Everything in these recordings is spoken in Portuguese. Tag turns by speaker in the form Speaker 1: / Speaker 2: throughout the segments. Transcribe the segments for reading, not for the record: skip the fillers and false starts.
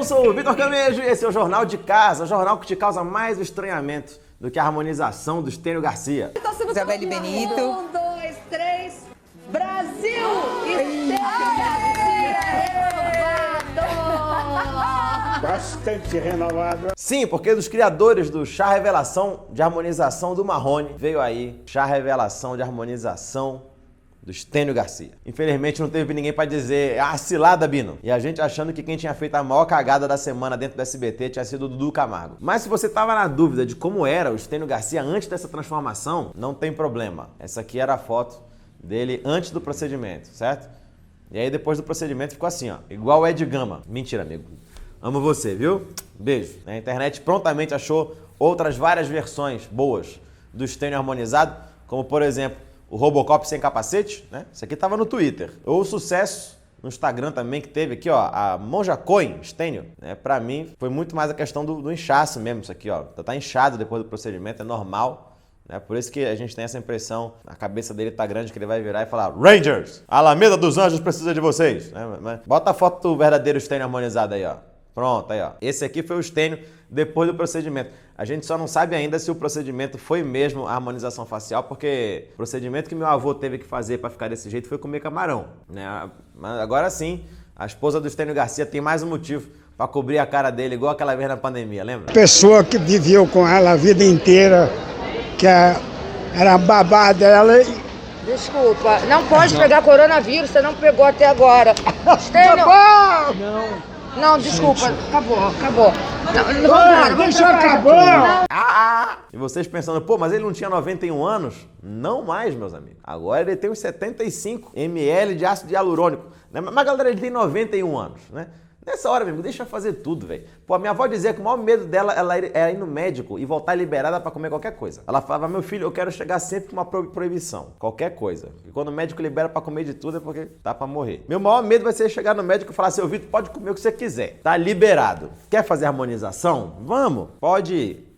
Speaker 1: Eu sou o Vitor Camejo e esse é o Jornal de Casa, o jornal que te causa mais estranhamento do que a harmonização do Estênio Garcia.
Speaker 2: Isabelle Benito.
Speaker 3: 1, 2, 3. Brasil! Estênio Garcia renovado!
Speaker 4: Bastante renovado.
Speaker 1: Sim, porque dos criadores do chá revelação de harmonização do Marrone, veio aí chá revelação de harmonização do Estênio Garcia. Infelizmente não teve ninguém pra dizer cilada, Bino. E a gente achando que quem tinha feito a maior cagada da semana dentro do SBT tinha sido o Dudu Camargo. Mas se você tava na dúvida de como era o Estênio Garcia antes dessa transformação, não tem problema. Essa aqui era a foto dele antes do procedimento, certo? E aí depois do procedimento ficou assim, ó, igual o Ed Gama. Mentira, amigo. Amo você, viu? Beijo. A internet prontamente achou outras várias versões boas do Estênio harmonizado, como por exemplo, o Robocop sem capacete, né? Isso aqui tava no Twitter. Ou o sucesso no Instagram também que teve aqui, ó, a Monja Coin, Estênio, né? Pra mim foi muito mais a questão do inchaço mesmo, isso aqui, ó. Tá inchado depois do procedimento, é normal, né? Por isso que a gente tem essa impressão, a cabeça dele tá grande, que ele vai virar e falar: Rangers, a Alameda dos Anjos precisa de vocês, né? Bota a foto do verdadeiro Estênio harmonizado aí, ó. Pronto, aí ó. Esse aqui foi o Estênio depois do procedimento. A gente só não sabe ainda se o procedimento foi mesmo a harmonização facial, porque o procedimento que meu avô teve que fazer para ficar desse jeito foi comer camarão, né? Mas agora sim, a esposa do Estênio Garcia tem mais um motivo para cobrir a cara dele, igual aquela vez na pandemia, lembra?
Speaker 4: Pessoa que viveu com ela a vida inteira, que era babá dela.
Speaker 5: Desculpa, não pode pegar coronavírus, você não pegou até agora. Estênio! Não, desculpa, acabou. Não,
Speaker 4: Deixa acabar!
Speaker 1: E vocês pensando, pô, mas ele não tinha 91 anos? Não mais, meus amigos. Agora ele tem uns 75 ml de ácido hialurônico, né? Mas galera, ele tem 91 anos, né? Nessa hora, meu amigo, deixa eu fazer tudo, velho. Pô, a minha avó dizia que o maior medo dela era ir no médico e voltar liberada pra comer qualquer coisa. Ela falava: meu filho, eu quero chegar sempre com uma proibição, qualquer coisa. E quando o médico libera pra comer de tudo é porque tá pra morrer. Meu maior medo vai ser chegar no médico e falar: seu Vitor, pode comer o que você quiser. Tá liberado. Quer fazer harmonização? Vamos, pode ir.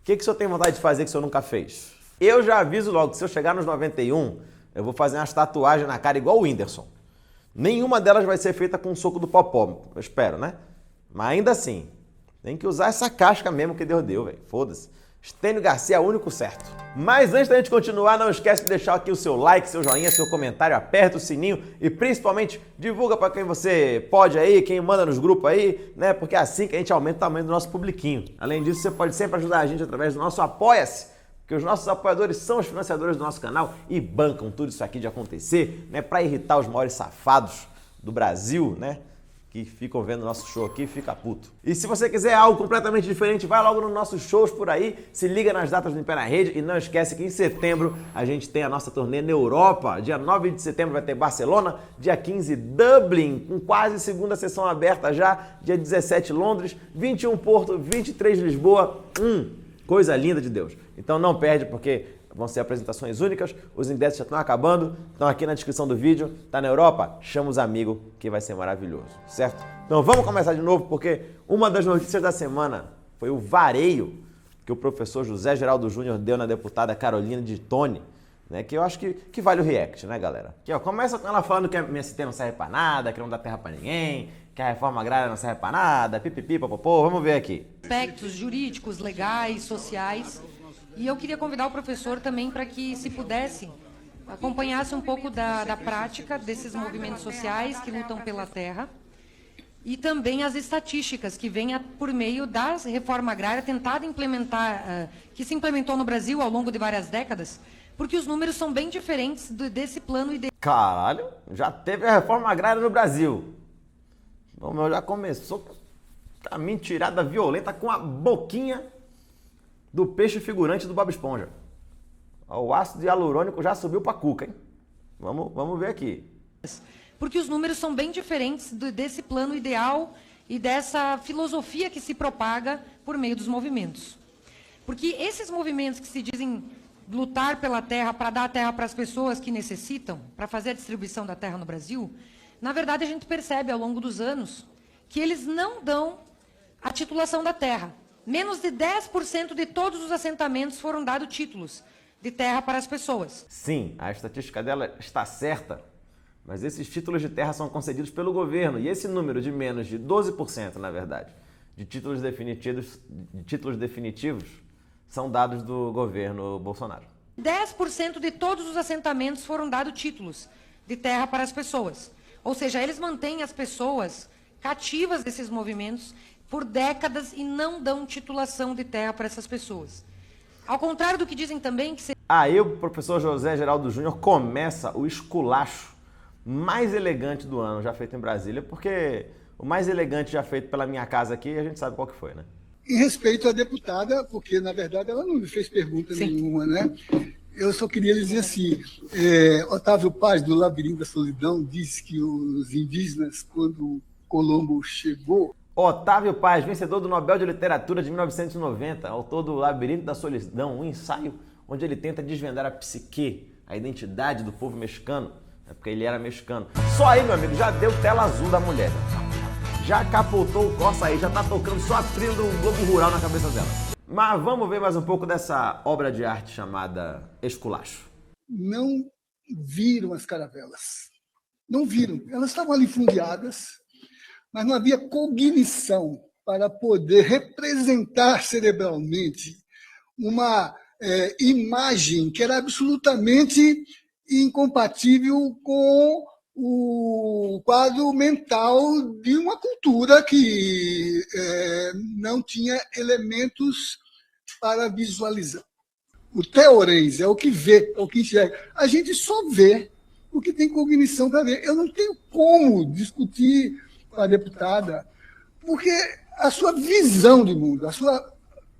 Speaker 1: O que o senhor tem vontade de fazer que o senhor nunca fez? Eu já aviso logo que se eu chegar nos 91, eu vou fazer umas tatuagens na cara igual o Whindersson. Nenhuma delas vai ser feita com um soco do Popó, eu espero, né? Mas ainda assim, tem que usar essa casca mesmo que Deus deu, velho. Foda-se. Estênio Garcia é o único certo. Mas antes da gente continuar, não esquece de deixar aqui o seu like, seu joinha, seu comentário, aperta o sininho e principalmente divulga para quem você pode aí, quem manda nos grupos aí, né? Porque é assim que a gente aumenta o tamanho do nosso publiquinho. Além disso, você pode sempre ajudar a gente através do nosso Apoia-se, que os nossos apoiadores são os financiadores do nosso canal e bancam tudo isso aqui de acontecer, né, para irritar os maiores safados do Brasil, né, que ficam vendo nosso show aqui e fica puto. E se você quiser algo completamente diferente, vai logo nos nossos shows por aí, se liga nas datas do Em Pé na Rede e não esquece que em setembro a gente tem a nossa turnê na Europa. Dia 9 de setembro vai ter Barcelona, dia 15 Dublin, com quase segunda sessão aberta já, dia 17 Londres, 21 Porto, 23 Lisboa, coisa linda de Deus. Então não perde, porque vão ser apresentações únicas, os ingressos já estão acabando, estão aqui na descrição do vídeo. Tá na Europa? Chama os amigos que vai ser maravilhoso, certo? Então vamos começar de novo, porque uma das notícias da semana foi o vareio que o professor José Geraldo Júnior deu na deputada Carolina de Tone, né, que eu acho que vale o react, né, galera? Aqui, ó, começa com ela falando que a MST não serve pra nada, que não dá terra pra ninguém, que a reforma agrária não serve pra nada, pipipi, popopô. Vamos ver aqui.
Speaker 6: Aspectos jurídicos, legais, sociais. E eu queria convidar o professor também para que, se pudesse, acompanhasse um pouco da prática desses movimentos sociais que lutam pela terra e também as estatísticas que vêm por meio da reforma agrária tentada implementar, que se implementou no Brasil ao longo de várias décadas, porque os números são bem diferentes desse plano ideal.
Speaker 1: Caralho, já teve a reforma agrária no Brasil. O meu já começou com a mentirada violenta com a boquinha do peixe figurante do Bob Esponja. O ácido hialurônico já subiu pra cuca, hein? Vamos ver aqui.
Speaker 6: Porque os números são bem diferentes desse plano ideal e dessa filosofia que se propaga por meio dos movimentos. Porque esses movimentos que se dizem lutar pela terra, para dar a terra para as pessoas que necessitam, para fazer a distribuição da terra no Brasil, na verdade a gente percebe ao longo dos anos que eles não dão a titulação da terra. Menos de 10% de todos os assentamentos foram dados títulos de terra para as pessoas.
Speaker 1: Sim, a estatística dela está certa, Mas esses títulos de terra são concedidos pelo governo. E esse número de menos de 12%, na verdade, de títulos definitivos são dados do governo Bolsonaro.
Speaker 6: 10% de todos os assentamentos foram dados títulos de terra para as pessoas. Ou seja, eles mantêm as pessoas cativas desses movimentos por décadas e não dão titulação de terra para essas pessoas. Ao contrário do que dizem também que...
Speaker 1: Aí o professor José Geraldo Júnior começa o esculacho mais elegante do ano já feito em Brasília, porque o mais elegante já feito pela minha casa aqui, a gente sabe qual que foi, né?
Speaker 2: Em respeito à deputada, porque na verdade ela não me fez pergunta nenhuma, né? Eu só queria dizer assim, Otávio Paz, do Labirinto da Solidão, disse que os indígenas, quando Colombo chegou...
Speaker 1: Otávio Paz, vencedor do Nobel de Literatura de 1990, autor do Labirinto da Solidão, um ensaio onde ele tenta desvendar a psique, a identidade do povo mexicano, porque ele era mexicano. Só aí, meu amigo, já deu tela azul da mulher. Já capotou o Corsa aí, já tá tocando só a trilha do Globo Rural na cabeça dela. Mas vamos ver mais um pouco dessa obra de arte chamada Esculacho.
Speaker 2: Não viram as caravelas. Não viram. Elas estavam ali fundeadas, mas não havia cognição para poder representar cerebralmente uma imagem que era absolutamente incompatível com o quadro mental de uma cultura que não tinha elementos para visualizar. O teorês é o que vê, é o que enxerga. A gente só vê o que tem cognição para ver. Eu não tenho como discutir com a deputada, porque a sua visão de mundo, a sua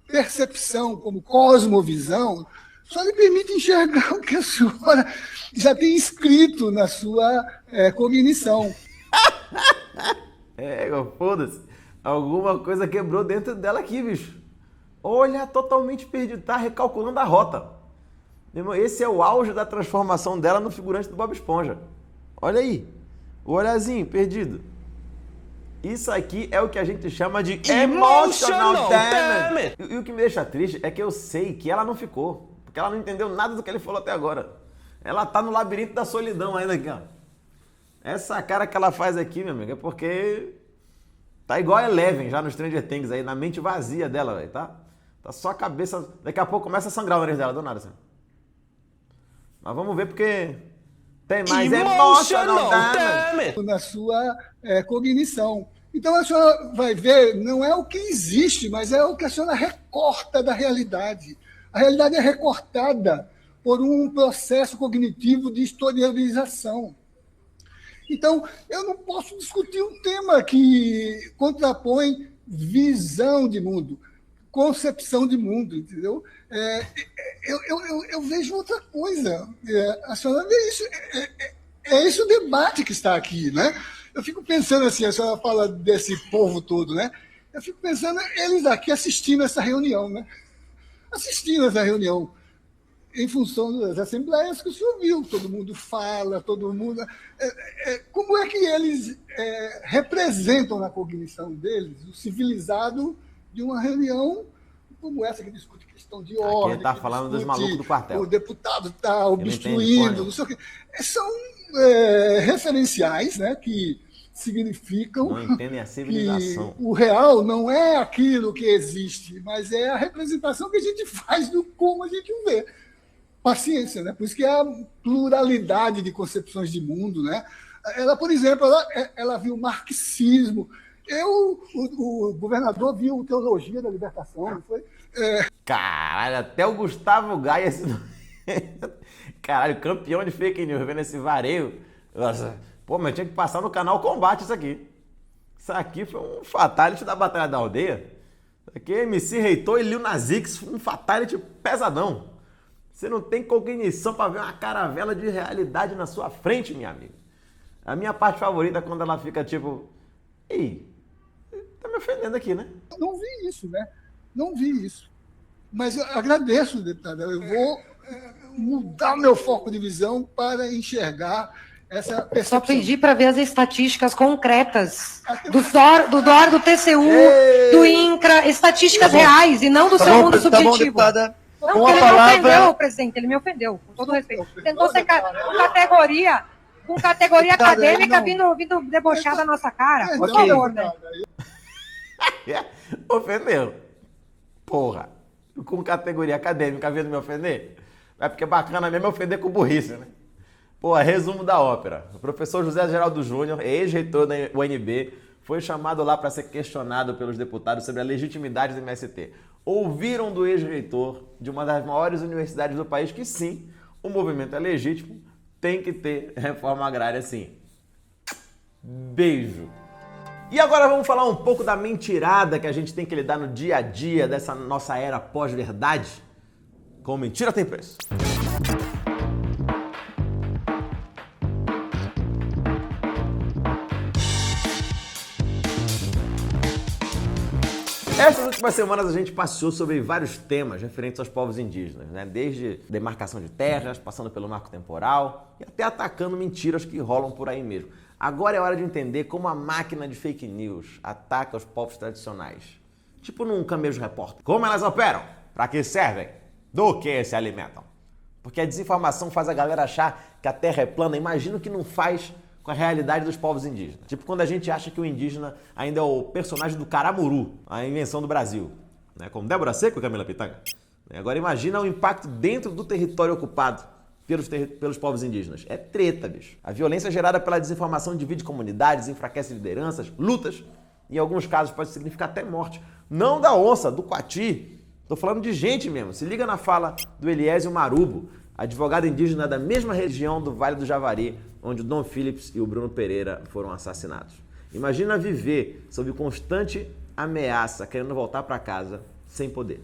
Speaker 2: percepção como cosmovisão, só lhe permite enxergar o que a senhora já tem escrito na sua cognição.
Speaker 1: Foda-se. Alguma coisa quebrou dentro dela aqui, bicho. Olha, totalmente perdido. Tá recalculando a rota. Meu irmão, esse é o auge da transformação dela no figurante do Bob Esponja. Olha aí. O olhazinho perdido. Isso aqui é o que a gente chama de emotional damage. E o que me deixa triste é que eu sei que ela não ficou. Porque ela não entendeu nada do que ele falou até agora. Ela tá no labirinto da solidão ainda aqui, ó. Essa cara que ela faz aqui, meu amigo, é porque tá igual a Eleven já no Stranger Things aí, na mente vazia dela, velho, tá? Tá só a cabeça... Daqui a pouco começa a sangrar o nariz dela, do nada, assim. Mas vamos ver porque tem mais emotional damage
Speaker 2: na sua cognição. Então a senhora vai ver, não é o que existe, mas é o que a senhora recorta da realidade. A realidade é recortada por um processo cognitivo de historialização. Então, eu não posso discutir um tema que contrapõe visão de mundo, concepção de mundo, entendeu? Eu vejo outra coisa. A senhora vê isso. É esse o debate que está aqui, né? Eu fico pensando assim, a senhora fala desse povo todo, né? Eu fico pensando, eles aqui assistindo essa reunião, né? Assistindo essa reunião, em função das assembleias que o senhor viu, todo mundo fala, todo mundo... como é que eles representam na cognição deles o civilizado de uma reunião como essa que discute questão de ordem?
Speaker 1: Aqui ele está falando dos malucos do quartel.
Speaker 2: O deputado está obstruindo, não sei o quê. São referenciais, né, que significam
Speaker 1: não entendem a civilização.
Speaker 2: Que o real não é aquilo que existe, mas é a representação que a gente faz do como a gente o vê. Paciência, né? Por isso que é a pluralidade de concepções de mundo, né? Ela, por exemplo, ela viu marxismo. O governador viu teologia da libertação, não foi?
Speaker 1: Caralho, até o Gustavo Gaia, caralho, campeão de fake news, vendo esse vareio. Nossa, pô, mas tinha que passar no canal Combate isso aqui. Isso aqui foi um fatality da Batalha da Aldeia. Isso aqui é MC Reitor e Lil Nas X, um fatality pesadão. Você não tem cognição para ver uma caravela de realidade na sua frente, minha amiga. A minha parte favorita é quando ela fica tipo... Ei, tá me ofendendo aqui, né?
Speaker 2: Não vi isso, né? Não vi isso. Mas eu agradeço, deputada. Eu vou mudar meu foco de visão para enxergar essa percepção.
Speaker 6: Só pedi para ver as estatísticas concretas do DOR, do TCU, do INCRA, estatísticas reais e não do seu mundo subjetivo. Não, ele me ofendeu, presidente, ele me ofendeu, com todo respeito. Tentou ser com categoria
Speaker 5: com categoria acadêmica vindo debochar da nossa cara. Por favor, né?
Speaker 1: Ofendeu. Porra. Com categoria acadêmica vindo me ofender? É porque é bacana mesmo ofender com burrice, né? Pô, resumo da ópera. O professor José Geraldo Júnior, ex-reitor da UNB, foi chamado lá para ser questionado pelos deputados sobre a legitimidade do MST. Ouviram do ex-reitor de uma das maiores universidades do país que sim, o movimento é legítimo, tem que ter reforma agrária sim. Beijo. E agora vamos falar um pouco da mentirada que a gente tem que lidar no dia a dia dessa nossa era pós-verdade. Com mentira tem preço. Essas últimas semanas a gente passeou sobre vários temas referentes aos povos indígenas, né? Desde demarcação de terras, passando pelo marco temporal e até atacando mentiras que rolam por aí mesmo. Agora é hora de entender como a máquina de fake news ataca os povos tradicionais. Tipo num Camejo Repórter. Como elas operam? Para que servem? Do que se alimentam? Porque a desinformação faz a galera achar que a Terra é plana. Imagina o que não faz com a realidade dos povos indígenas. Tipo quando a gente acha que o indígena ainda é o personagem do Caramuru, a invenção do Brasil, né? Como Débora Seco e Camila Pitanga. Agora imagina o impacto dentro do território ocupado pelos povos indígenas. É treta, bicho. A violência gerada pela desinformação divide comunidades, enfraquece lideranças, lutas, e em alguns casos pode significar até morte. Não da onça, do coati. Tô falando de gente mesmo. Se liga na fala do Eliésio Marubo, advogado indígena da mesma região do Vale do Javari, onde o Dom Phillips e o Bruno Pereira foram assassinados. Imagina viver sob constante ameaça, querendo voltar para casa sem poder.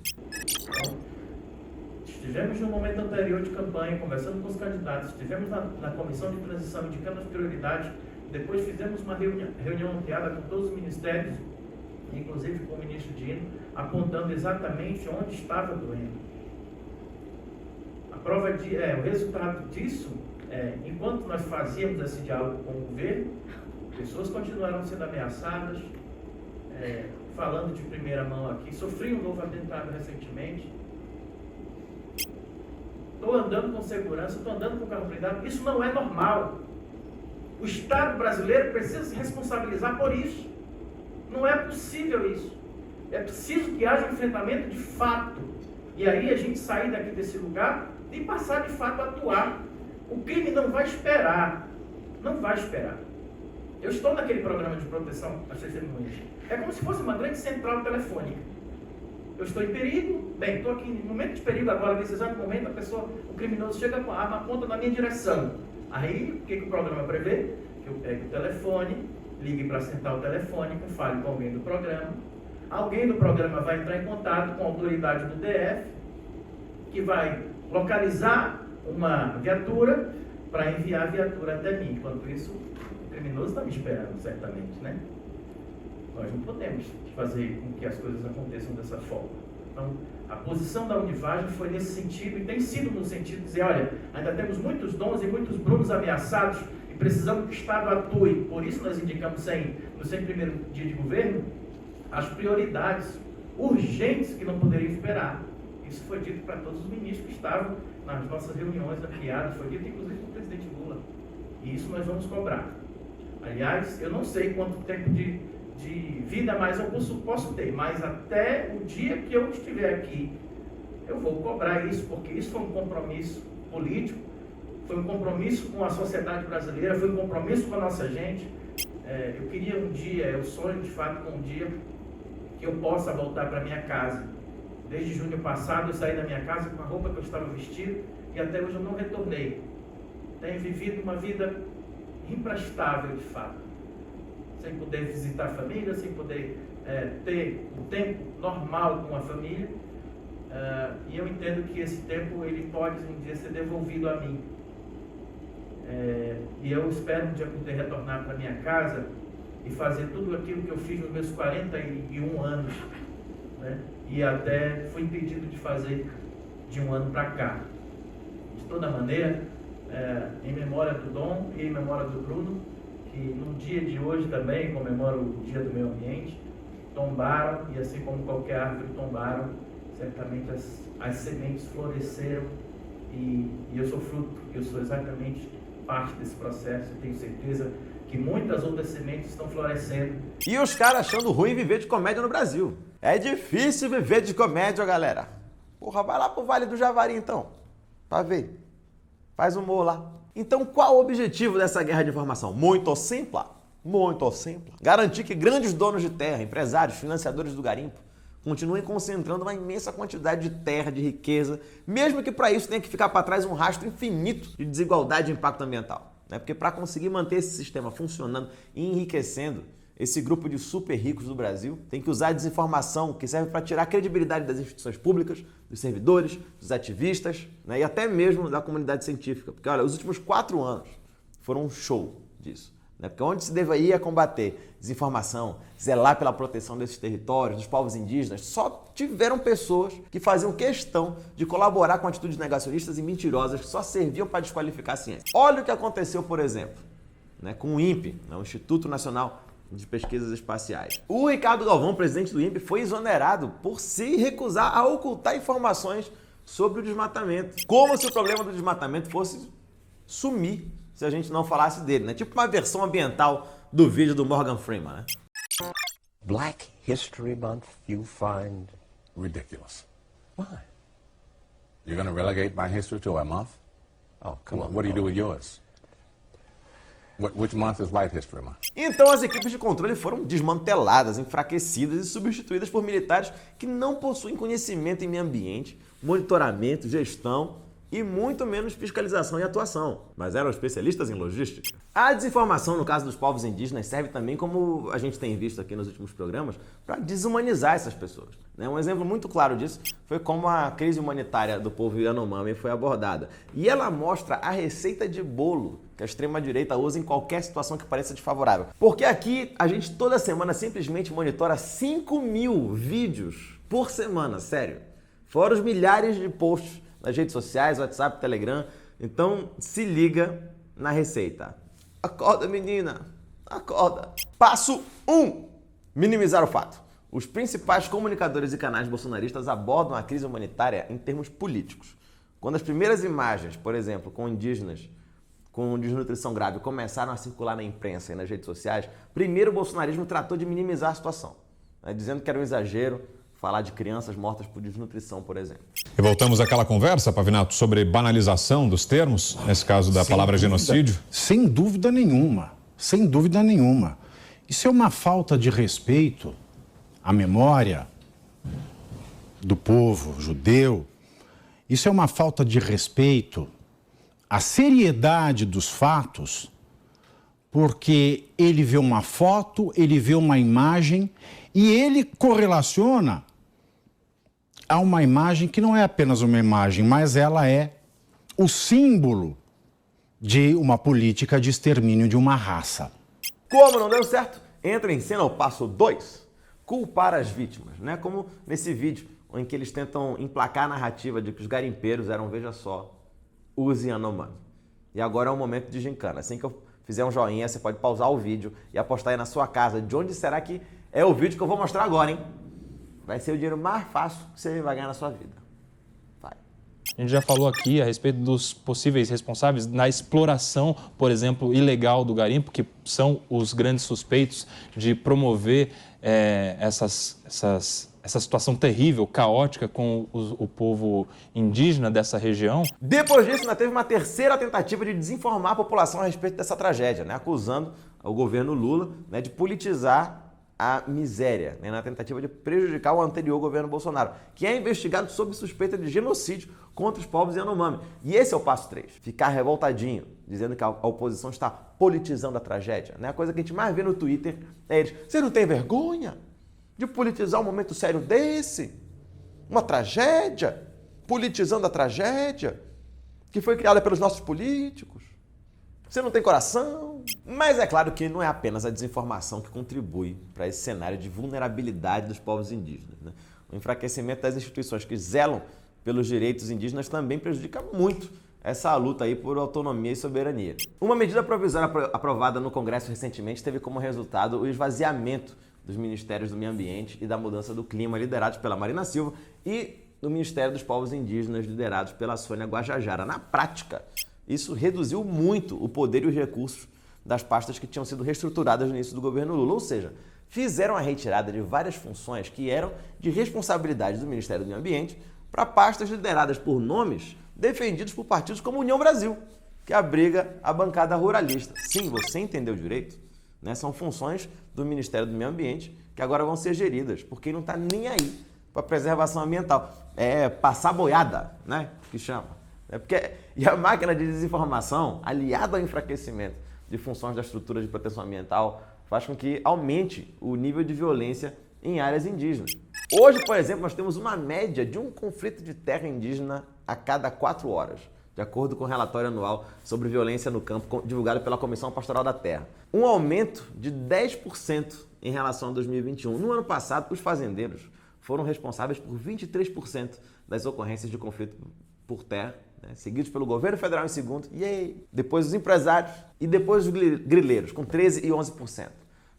Speaker 7: Estivemos no momento anterior de campanha, conversando com os candidatos, estivemos na comissão de transição, indicando as prioridades, depois fizemos uma reunião ampliada com todos os ministérios, inclusive com o ministro Dino, apontando exatamente onde estava doendo. O resultado disso, enquanto nós fazíamos esse diálogo com o governo, pessoas continuaram sendo ameaçadas, falando de primeira mão aqui, sofri um novo atentado recentemente, estou andando com segurança, estou andando com carro blindado, isso não é normal. O Estado brasileiro precisa se responsabilizar por isso. Não é possível isso. É preciso que haja um enfrentamento de fato. E aí a gente sair daqui desse lugar e passar de fato a atuar. O crime não vai esperar. Não vai esperar. Eu estou naquele programa de proteção às testemunhas. É como se fosse uma grande central telefônica. Eu estou em perigo, estou aqui no momento de perigo agora, nesse exato momento, o criminoso chega com a arma, aponta na minha direção. Aí, o que o programa prevê? Que eu pegue o telefone, ligue para a central telefônica, fale com alguém do programa. Alguém do programa vai entrar em contato com a autoridade do DF, que vai localizar uma viatura para enviar a viatura até mim. Enquanto isso, o criminoso está me esperando, certamente, né? Nós não podemos fazer com que as coisas aconteçam dessa forma. Então, a posição da Univagem foi nesse sentido e tem sido no sentido de dizer, olha, ainda temos muitos dons e muitos brunos ameaçados e precisamos que o Estado atue. Por isso nós indicamos no 100º dia de governo as prioridades urgentes que não poderiam esperar. Isso foi dito para todos os ministros que estavam nas nossas reuniões ampliadas, foi dito inclusive para o presidente Lula. E isso nós vamos cobrar. Aliás, eu não sei quanto tempo de vida mais eu posso ter, mas até o dia que eu estiver aqui, eu vou cobrar isso, porque isso foi um compromisso político, foi um compromisso com a sociedade brasileira, foi um compromisso com a nossa gente. Eu queria um dia, eu sonho de fato com um dia que eu possa voltar para minha casa. Desde junho passado eu saí da minha casa com a roupa que eu estava vestido e até hoje eu não retornei. Tenho vivido uma vida imprestável de fato. Sem poder visitar a família, sem poder ter um tempo normal com a família. E eu entendo que esse tempo ele pode um dia ser devolvido a mim. E eu espero um dia poder retornar para minha casa e fazer tudo aquilo que eu fiz nos meus 41 anos. Né? E até fui impedido de fazer de um ano para cá. De toda maneira, em memória do Dom e em memória do Bruno, que no dia de hoje também comemoro o Dia do Meio Ambiente, tombaram, e assim como qualquer árvore tombaram, certamente as sementes floresceram, e eu sou fruto, eu sou exatamente parte desse processo e tenho certeza que muitas outras sementes estão florescendo.
Speaker 1: E os caras achando ruim viver de comédia no Brasil. É difícil viver de comédia, galera. Porra, vai lá pro Vale do Javari então, pra ver. Faz humor lá. Então qual o objetivo dessa guerra de informação? Muito simples. Muito simples. Garantir que grandes donos de terra, empresários, financiadores do garimpo, continuem concentrando uma imensa quantidade de terra, de riqueza, mesmo que para isso tenha que ficar para trás um rastro infinito de desigualdade e impacto ambiental. Porque para conseguir manter esse sistema funcionando e enriquecendo, esse grupo de super ricos do Brasil tem que usar a desinformação que serve para tirar a credibilidade das instituições públicas, dos servidores, dos ativistas, e até mesmo da comunidade científica. Porque, olha, os últimos 4 anos foram um show disso. Porque onde se deveria combater desinformação, zelar pela proteção desses territórios, dos povos indígenas, só tiveram pessoas que faziam questão de colaborar com atitudes negacionistas e mentirosas que só serviam para desqualificar a ciência. Olha o que aconteceu, por exemplo, com o INPE, o Instituto Nacional de Pesquisas Espaciais. O Ricardo Galvão, presidente do INPE, foi exonerado por se recusar a ocultar informações sobre o desmatamento. Como se o problema do desmatamento fosse sumir se a gente não falasse dele, Tipo uma versão ambiental do vídeo do Morgan Freeman,
Speaker 8: Black History Month you find ridiculous. Why? You're going to relegate my history to a month? Oh, come on. What do you do with yours? Which month is White History Month?
Speaker 1: Então as equipes de controle foram desmanteladas, enfraquecidas e substituídas por militares que não possuem conhecimento em meio ambiente, monitoramento, gestão e muito menos fiscalização e atuação, mas eram especialistas em logística. A desinformação, no caso dos povos indígenas, serve também, como a gente tem visto aqui nos últimos programas, para desumanizar essas pessoas. Um exemplo muito claro disso foi como a crise humanitária do povo Yanomami foi abordada. E ela mostra a receita de bolo que a extrema-direita usa em qualquer situação que pareça desfavorável. Porque aqui a gente toda semana simplesmente monitora 5.000 vídeos por semana, sério. Fora os milhares de posts nas redes sociais, WhatsApp, Telegram. Então, se liga na receita. Acorda, menina. Acorda. Passo 1. Minimizar o fato. Os principais comunicadores e canais bolsonaristas abordam a crise humanitária em termos políticos. Quando as primeiras imagens, por exemplo, com indígenas com desnutrição grave começaram a circular na imprensa e nas redes sociais, primeiro o bolsonarismo tratou de minimizar a situação, dizendo que era um exagero falar de crianças mortas por desnutrição, por exemplo.
Speaker 9: E voltamos àquela conversa, Pavinato, sobre banalização dos termos, nesse caso da palavra genocídio?
Speaker 10: Sem dúvida nenhuma, sem dúvida nenhuma. Isso é uma falta de respeito à memória do povo judeu. Isso é uma falta de respeito à seriedade dos fatos, porque ele vê uma foto, ele vê uma imagem e ele correlaciona a uma imagem que não é apenas uma imagem, mas ela é o símbolo de uma política de extermínio de uma raça.
Speaker 1: Como não deu certo, entra em cena o passo 2, culpar as vítimas, Como nesse vídeo, em que eles tentam emplacar a narrativa de que os garimpeiros eram, veja só, os Yanomami. E agora é um momento de gincana. Assim que eu fizer um joinha, você pode pausar o vídeo e apostar aí na sua casa de onde será que é o vídeo que eu vou mostrar agora, hein? Vai ser o dinheiro mais fácil que você vai ganhar na sua vida. Vai.
Speaker 11: A gente já falou aqui a respeito dos possíveis responsáveis na exploração, por exemplo, ilegal do garimpo, que são os grandes suspeitos de promover essa situação terrível, caótica com o povo indígena dessa região.
Speaker 1: Depois disso, ainda teve uma terceira tentativa de desinformar a população a respeito dessa tragédia, acusando o governo Lula de politizar a miséria, na tentativa de prejudicar o anterior governo Bolsonaro, que é investigado sob suspeita de genocídio contra os povos Yanomami. E esse é o passo 3, ficar revoltadinho, dizendo que a oposição está politizando a tragédia. A coisa que a gente mais vê no Twitter é eles: você não tem vergonha de politizar um momento sério desse? Uma tragédia, politizando a tragédia que foi criada pelos nossos políticos. Você não tem coração? Mas é claro que não é apenas a desinformação que contribui para esse cenário de vulnerabilidade dos povos indígenas. O enfraquecimento das instituições que zelam pelos direitos indígenas também prejudica muito essa luta aí por autonomia e soberania. Uma medida provisória aprovada no Congresso recentemente teve como resultado o esvaziamento dos Ministérios do Meio Ambiente e da Mudança do Clima, liderados pela Marina Silva, e do Ministério dos Povos Indígenas, liderados pela Sônia Guajajara. Na prática, Isso reduziu muito o poder e os recursos das pastas que tinham sido reestruturadas no início do governo Lula, ou seja, fizeram a retirada de várias funções que eram de responsabilidade do Ministério do Meio Ambiente para pastas lideradas por nomes defendidos por partidos como União Brasil, que abriga a bancada ruralista. Sim, você entendeu direito, né? São funções do Ministério do Meio Ambiente que agora vão ser geridas por quem não está nem aí para a preservação ambiental. É passar boiada, né? Que chama. E a máquina de desinformação, aliada ao enfraquecimento de funções da estrutura de proteção ambiental, faz com que aumente o nível de violência em áreas indígenas. Hoje, por exemplo, nós temos uma média de um conflito de terra indígena a cada 4 horas, de acordo com o relatório anual sobre violência no campo divulgado pela Comissão Pastoral da Terra. Um aumento de 10% em relação a 2021. No ano passado, os fazendeiros foram responsáveis por 23% das ocorrências de conflito por terra, né, seguidos pelo governo federal em segundo, depois os empresários e depois os grileiros, com 13% e 11%.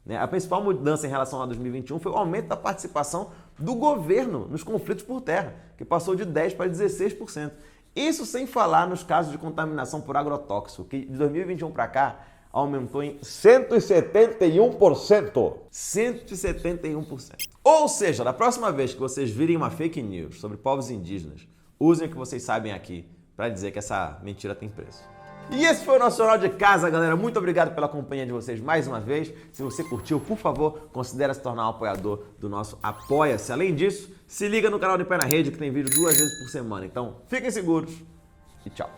Speaker 1: Né? A principal mudança em relação a 2021 foi o aumento da participação do governo nos conflitos por terra, que passou de 10% para 16%. Isso sem falar nos casos de contaminação por agrotóxico, que de 2021 para cá aumentou em 171%. 171%. Ou seja, da próxima vez que vocês virem uma fake news sobre povos indígenas, usem o que vocês sabem aqui para dizer que essa mentira tem preço. E esse foi o nosso Jornal de Casa, galera. Muito obrigado pela companhia de vocês mais uma vez. Se você curtiu, por favor, considere se tornar um apoiador do nosso Apoia-se. Além disso, se liga no canal de Pé na Rede, que tem vídeo 2 vezes por semana. Então, fiquem seguros e tchau.